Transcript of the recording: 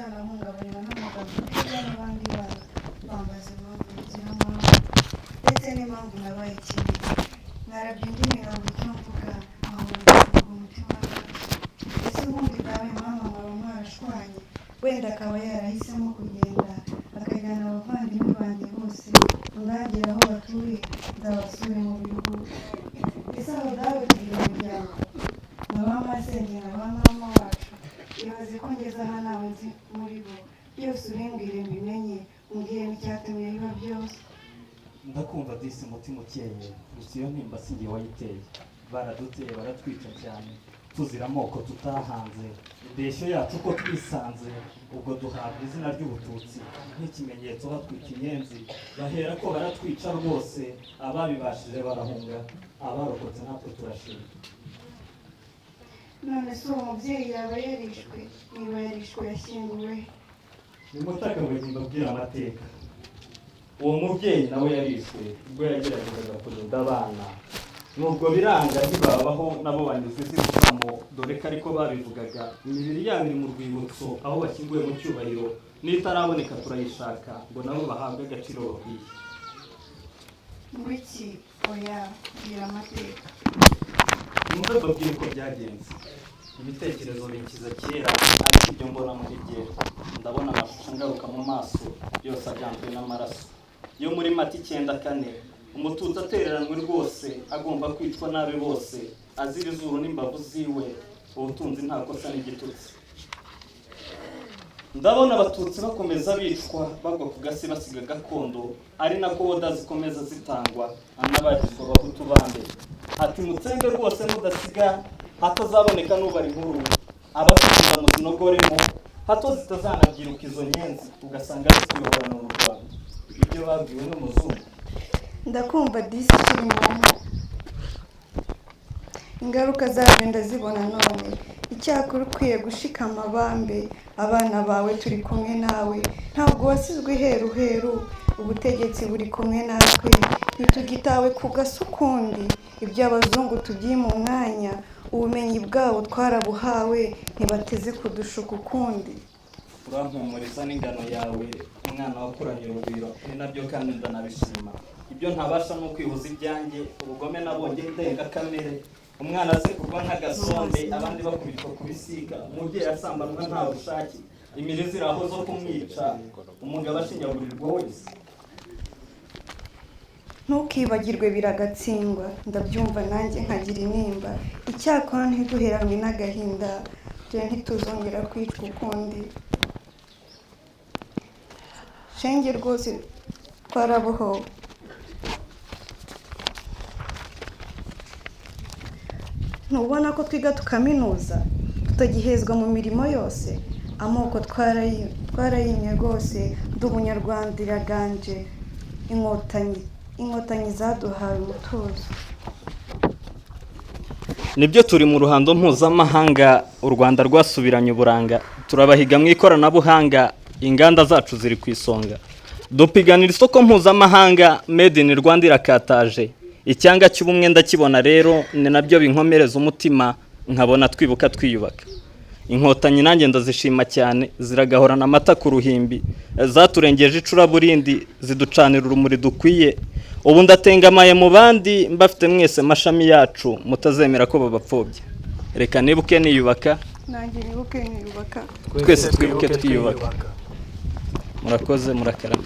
uzanahungabanywa n'amagambo hirya n'abandi bambaza impamvu y'inzira ndetse n'impamvu nabaye ikintu narabye indimi ntabwo icyo mvuga nkabona kuvuga umutima ese ubundi bwawe mama mwaba mwarashwanye wenda akaba yarahisemo kugenda akajyana abavandimwe banjye bose ntagere aho batuye nzabasure mu bihugu ese aho dawe tugira umuryango na ba masenge na ba mama wacu ibaze ko ngeze aha nawe nzi muri bo byose ubimbwire mbimenye umbwire n'icyatumye biba byose. ndakumva disi umutima ukeye gusa iyo ntimba si njye wayiteye baraduteye baratwica cyane tuzira amoko tutahanze indeshyo yacu uko twisanze ubwo duhabwa izina ry'ubututsi nk'ikimenyetso batwika inyenzi bahera ko baratwica rwose ababibashije barahunga abarokotse natwe turashima. none se uwo mubyeyi yaba yarishwe niba yarishwe yashyinguwe nimutakabuye mbabwira amateka uwo mubyeyi nawe yarishwe ubwo yageragezaga kurinda abana nubwo biranga ntibabaho nabo banyuze zivugamo dore ko ariko babivugaga imibiri yabo iri mu rwibutso aho bashyinguye mu cyubahiro n'itaraboneka turayishaka ngo nabo bahabwe agaciro bakwiye. ngo iki oya bwira amateka. Numva babwire uko byagenze ibitekerezo binkiza kera ariko ibyo mbona muri bye ndabona amashusho ngaruka mu maso yose ajyanzwe n'amaraso yo muri Mata 9:4 umututsi atereranwe rwose agomba kwicwa nabe bose azira izuru n'imbavu ziwe ubutunzi nta kosa n'igitutsi. ndabona abatutsi bakomeza bicwa bagwa ku gasi basiga gakondo ari nako woda zikomeza zitangwa anabagizwa abahutu bande ati mutsembe rwose mudasiga hatazaboneka n'ubari nkuru abasubiza mu zinogoremo hato zitazanabyiruka izo nyenzi ugasanga zikuyoborana mu Rwanda ibyo babwiwe n'umuzungu. ndakumva disi kiri mwana ingaruka zabyo ndazibona none icyakora ukwiye gushikama bambe abana bawe turi kumwe nawe ntabwo wasizwe heru ubutegetsi buri kumwe natwe ntitugitawe ku gasi ukundi iby'abazungu tugiye mu mwanya ubumenyi bwabo twarabuhawe ntibateze kudushuka ukundi. urampumuriza n'ingano yawe umwana wakuranye urugwiro ni nabyo kandi ndanabishima ibyo ntabasha no kwihuza ibyanjye ubugome nabonye ndenga kamere umwana asekurwa nk'agasonde abandi bakubitwa kubisiga umubyeyi asambanwa nta bushake imirizi iraho zo kumwica umugabo ashinyagurirwa wese. ntukibagirwe biragatsindwa ndabyumva nanjye nkagira intimba icyakora ntiduheranwe n'agahinda dore ntituzongera kwicwa ukundi shenge rwose twarabohowe. ntubona ko twiga tukaminuza tutagihezwa mu mirimo yose amoko twarayimye rwose ndi umunyarwanda iraganje inkotanyi zaduhaye umutuzo. nibyo turi mu ruhando mpuzamahanga u Rwanda rwasubiranye uburanga turabahiga mu ikoranabuhanga inganda zacu ziri ku isonga dupiganira isoko mpuzamahanga made in Rwanda irakataje icyanga cy'ubumwe ndakibona rero ni nabyo binkomereza umutima nkabona twibuka twiyubaka. inkotanyi nanjye ndazishima cyane ziragahorana amata ku ruhimbi zaturengeje icuraburindi ziducanira urumuri dukwiye ubu ndatengamaye mu bandi mbafite mwese mashami yacu mutazemera ko babapfobya reka nibuke niyubaka nanjye nibuke niyubaka twese twibuke twiyubaka. murakoze murakarama.